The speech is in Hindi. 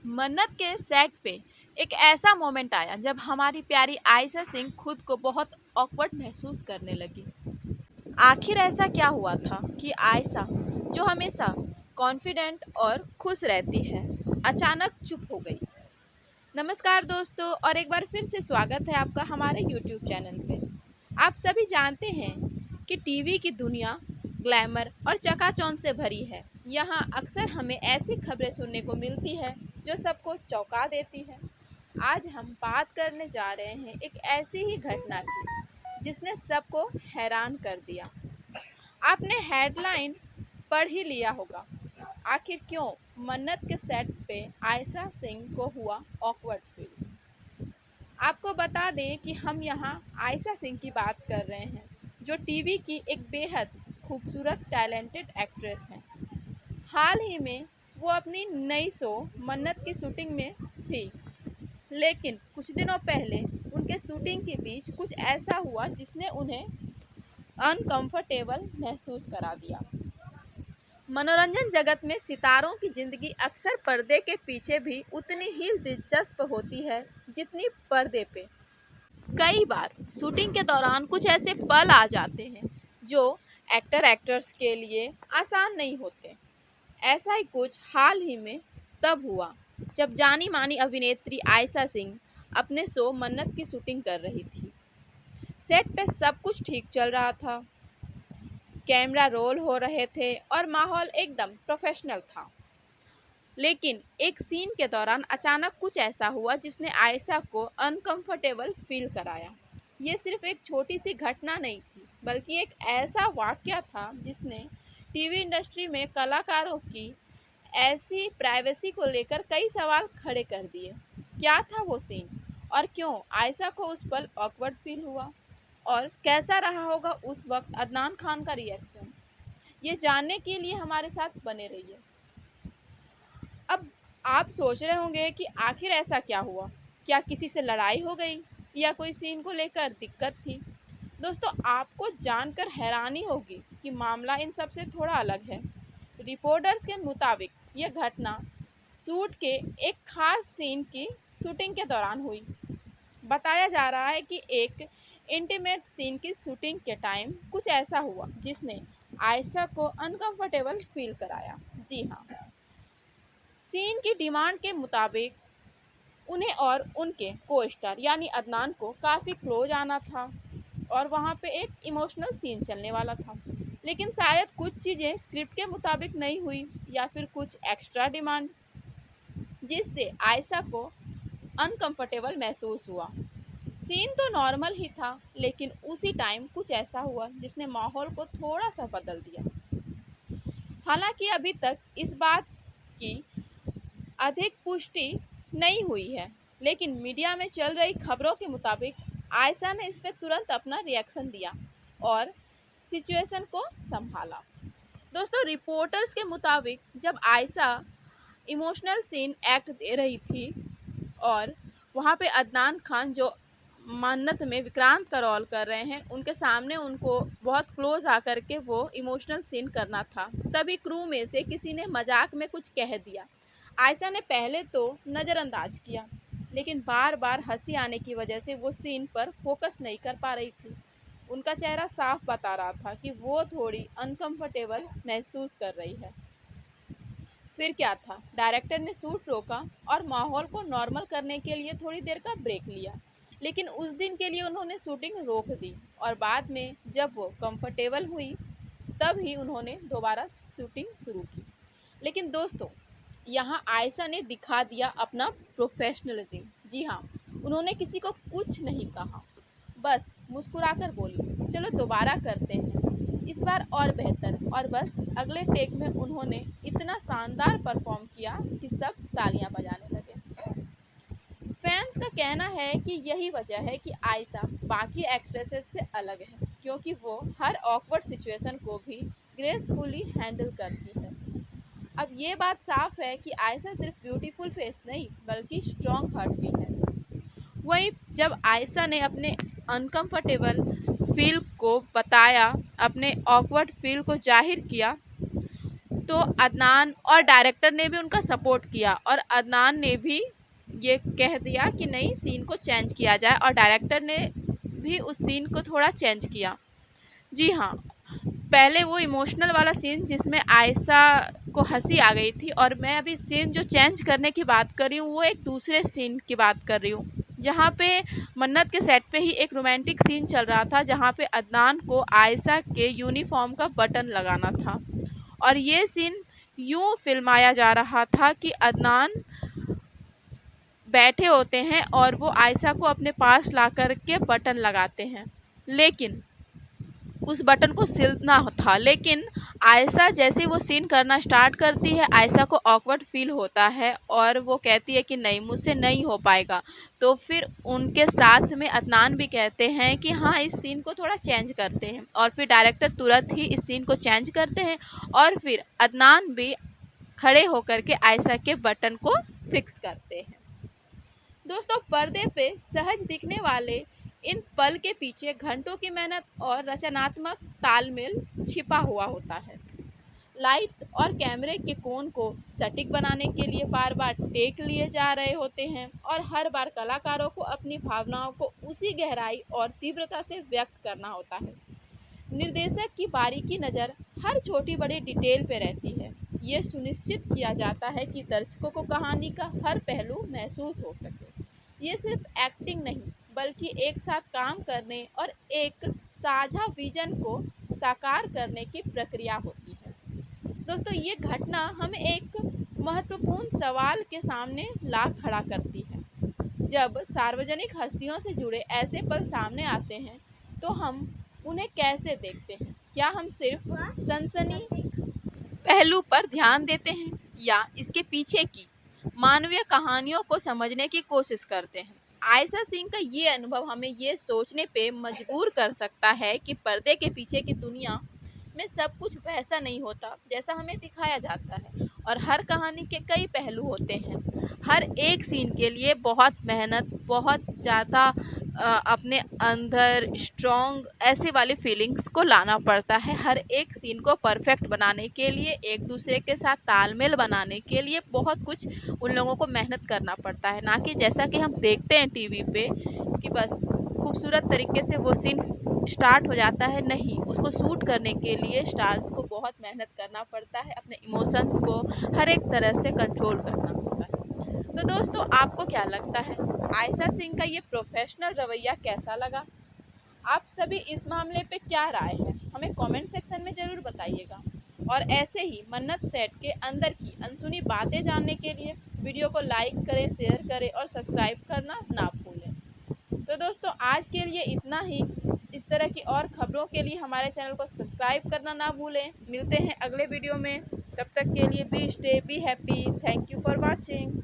मन्नत के सेट पे एक ऐसा मोमेंट आया जब हमारी प्यारी आयशा सिंह खुद को बहुत ऑकवर्ड महसूस करने लगी। आखिर ऐसा क्या हुआ था कि आयशा, जो हमेशा कॉन्फिडेंट और खुश रहती है, अचानक चुप हो गई। नमस्कार दोस्तों, और एक बार फिर से स्वागत है आपका हमारे यूट्यूब चैनल पे। आप सभी जानते हैं कि टीवी की दुनिया ग्लैमर और चकाचौंध से भरी है। यहाँ अक्सर हमें ऐसी खबरें सुनने को मिलती है जो सबको चौंका देती है। आज हम बात करने जा रहे हैं एक ऐसी ही घटना की जिसने सबको हैरान कर दिया। आपने हेडलाइन पढ़ ही लिया होगा। आखिर क्यों मन्नत के सेट पे आयशा सिंह को हुआ ऑकवर्ड फील। आपको बता दें कि हम यहाँ आयशा सिंह की बात कर रहे हैं, जो टीवी की एक बेहद खूबसूरत टैलेंटेड एक्ट्रेस हैं। हाल ही में वो अपनी नई शो मन्नत की शूटिंग में थी, लेकिन कुछ दिनों पहले उनके शूटिंग के बीच कुछ ऐसा हुआ जिसने उन्हें अनकंफर्टेबल महसूस करा दिया। मनोरंजन जगत में सितारों की जिंदगी अक्सर पर्दे के पीछे भी उतनी ही दिलचस्प होती है जितनी पर्दे पे। कई बार शूटिंग के दौरान कुछ ऐसे पल आ जाते हैं जो एक्टर एक्टर्स के लिए आसान नहीं होते। ऐसा ही कुछ हाल ही में तब हुआ जब जानी मानी अभिनेत्री आयशा सिंह अपने शो मन्नत की शूटिंग कर रही थी। सेट पे सब कुछ ठीक चल रहा था, कैमरा रोल हो रहे थे और माहौल एकदम प्रोफेशनल था। लेकिन एक सीन के दौरान अचानक कुछ ऐसा हुआ जिसने आयशा को अनकंफर्टेबल फील कराया। ये सिर्फ एक छोटी सी घटना नहीं थी, बल्कि एक ऐसा वाकया था जिसने टीवी इंडस्ट्री में कलाकारों की ऐसी प्राइवेसी को लेकर कई सवाल खड़े कर दिए। क्या था वो सीन, और क्यों आयशा को उस पल ऑकवर्ड फील हुआ, और कैसा रहा होगा उस वक्त अदनान खान का रिएक्शन, ये जानने के लिए हमारे साथ बने रहिए। अब आप सोच रहे होंगे कि आखिर ऐसा क्या हुआ, क्या किसी से लड़ाई हो गई या कोई सीन को लेकर दिक्कत थी। दोस्तों, आपको जानकर हैरानी होगी कि मामला इन सब से थोड़ा अलग है। रिपोर्टर्स के मुताबिक यह घटना शूट के एक खास सीन की शूटिंग के दौरान हुई। बताया जा रहा है कि एक इंटीमेट सीन की शूटिंग के टाइम कुछ ऐसा हुआ जिसने आयशा को अनकंफर्टेबल फील कराया। जी हाँ, सीन की डिमांड के मुताबिक उन्हें और उनके को स्टार यानी अदनान को काफ़ी क्लोज आना था और वहाँ पे एक इमोशनल सीन चलने वाला था। लेकिन शायद कुछ चीज़ें स्क्रिप्ट के मुताबिक नहीं हुई या फिर कुछ एक्स्ट्रा डिमांड, जिससे आयशा को अनकंफर्टेबल महसूस हुआ। सीन तो नॉर्मल ही था, लेकिन उसी टाइम कुछ ऐसा हुआ जिसने माहौल को थोड़ा सा बदल दिया। हालांकि अभी तक इस बात की अधिक पुष्टि नहीं हुई है, लेकिन मीडिया में चल रही खबरों के मुताबिक आयशा ने इस पर तुरंत अपना रिएक्शन दिया और सिचुएशन को संभाला। दोस्तों, रिपोर्टर्स के मुताबिक जब Ayesha emotional scene act they रही थी और वहाँ पे अदनान खान, जो मन्नत में विक्रांत का रोल कर रहे हैं, उनके सामने उनको बहुत क्लोज आकर के वो इमोशनल सीन करना था, तभी क्रू में से किसी ने मजाक में कुछ कह दिया। आयशा ने पहले तो नज़रअंदाज किया, लेकिन बार बार हंसी आने की वजह से वो सीन पर फोकस नहीं कर पा रही थी। उनका चेहरा साफ बता रहा था कि वो थोड़ी अनकंफर्टेबल महसूस कर रही है। फिर क्या था, डायरेक्टर ने शूट रोका और माहौल को नॉर्मल करने के लिए थोड़ी देर का ब्रेक लिया। लेकिन उस दिन के लिए उन्होंने शूटिंग रोक दी और बाद में जब वो कंफर्टेबल हुई तब ही उन्होंने दोबारा शूटिंग शुरू की। लेकिन दोस्तों, यहाँ आयशा ने दिखा दिया अपना प्रोफेशनलिज्म। जी हाँ, उन्होंने किसी को कुछ नहीं कहा, बस मुस्कुराकर बोली, चलो दोबारा करते हैं, इस बार और बेहतर। और बस अगले टेक में उन्होंने इतना शानदार परफॉर्म किया कि सब तालियां बजाने लगे। फैंस का कहना है कि यही वजह है कि आयशा बाकी एक्ट्रेसेस से अलग है, क्योंकि वो हर ऑकवर्ड सिचुएशन को भी ग्रेसफुली हैंडल करती है। अब ये बात साफ है कि आयशा सिर्फ ब्यूटीफुल फेस नहीं, बल्कि स्ट्रॉन्ग हार्ट भी है। वहीं जब आयशा ने अपने अनकंफर्टेबल फील को बताया, अपने ऑकवर्ड फील को जाहिर किया, तो अदनान और डायरेक्टर ने भी उनका सपोर्ट किया और अदनान ने भी ये कह दिया कि नहीं, सीन को चेंज किया जाए, और डायरेक्टर ने भी उस सीन को थोड़ा चेंज किया। जी हाँ, पहले वो इमोशनल वाला सीन जिसमें आयशा को हंसी आ गई थी, और मैं अभी सीन जो चेंज करने की बात कर रही हूँ वो एक दूसरे सीन की बात कर रही हूँ, जहाँ पे मन्नत के सेट पे ही एक रोमांटिक सीन चल रहा था, जहाँ पे अदनान को आयशा के यूनिफॉर्म का बटन लगाना था। और ये सीन यूँ फिल्माया जा रहा था कि अदनान बैठे होते हैं और वो आयशा को अपने पास ला कर के बटन लगाते हैं, लेकिन उस बटन को सिलना था। लेकिन आयशा जैसे वो सीन करना स्टार्ट करती है, आयशा को ऑकवर्ड फील होता है और वो कहती है कि नहीं, मुझसे नहीं हो पाएगा। तो फिर उनके साथ में अदनान भी कहते हैं कि हाँ, इस सीन को थोड़ा चेंज करते हैं, और फिर डायरेक्टर तुरंत ही इस सीन को चेंज करते हैं, और फिर अदनान भी खड़े होकर के आयशा के बटन को फिक्स करते हैं। दोस्तों, पर्दे पे सहज दिखने वाले इन पल के पीछे घंटों की मेहनत और रचनात्मक तालमेल छिपा हुआ होता है। लाइट्स और कैमरे के कोण को सटीक बनाने के लिए बार बार टेक लिए जा रहे होते हैं, और हर बार कलाकारों को अपनी भावनाओं को उसी गहराई और तीव्रता से व्यक्त करना होता है। निर्देशक की बारीकी नज़र हर छोटी बड़ी डिटेल पे रहती है। ये सुनिश्चित किया जाता है कि दर्शकों को कहानी का हर पहलू महसूस हो सके। ये सिर्फ एक्टिंग नहीं, बल्कि एक साथ काम करने और एक साझा विजन को साकार करने की प्रक्रिया होती है। दोस्तों, ये घटना हमें एक महत्वपूर्ण सवाल के सामने ला खड़ा करती है। जब सार्वजनिक हस्तियों से जुड़े ऐसे पल सामने आते हैं, तो हम उन्हें कैसे देखते हैं? क्या हम सिर्फ सनसनी पहलू पर ध्यान देते हैं, या इसके पीछे की मानवीय कहानियों को समझने की कोशिश करते हैं? आयशा सिंह का ये अनुभव हमें ये सोचने पे मजबूर कर सकता है कि पर्दे के पीछे की दुनिया में सब कुछ वैसा नहीं होता जैसा हमें दिखाया जाता है, और हर कहानी के कई पहलू होते हैं। हर एक सीन के लिए बहुत मेहनत, बहुत ज़्यादा अपने अंदर स्ट्रॉन्ग ऐसे वाली फीलिंग्स को लाना पड़ता है। हर एक सीन को परफेक्ट बनाने के लिए, एक दूसरे के साथ तालमेल बनाने के लिए बहुत कुछ उन लोगों को मेहनत करना पड़ता है, ना कि जैसा कि हम देखते हैं टीवी पे कि बस खूबसूरत तरीके से वो सीन स्टार्ट हो जाता है। नहीं, उसको शूट करने के लिए स्टार्स को बहुत मेहनत करना पड़ता है, अपने इमोशंस को हर एक तरह से कंट्रोल करना पड़ता है। तो दोस्तों, आपको क्या लगता है, आयशा सिंह का ये प्रोफेशनल रवैया कैसा लगा? आप सभी इस मामले पे क्या राय है, हमें कमेंट सेक्शन में ज़रूर बताइएगा। और ऐसे ही मन्नत सेट के अंदर की अनसुनी बातें जानने के लिए वीडियो को लाइक करें, शेयर करें और सब्सक्राइब करना ना भूलें। तो दोस्तों, आज के लिए इतना ही। इस तरह की और खबरों के लिए हमारे चैनल को सब्सक्राइब करना ना भूलें। मिलते हैं अगले वीडियो में, तब तक के लिए be stay be happy. Thank you for watching.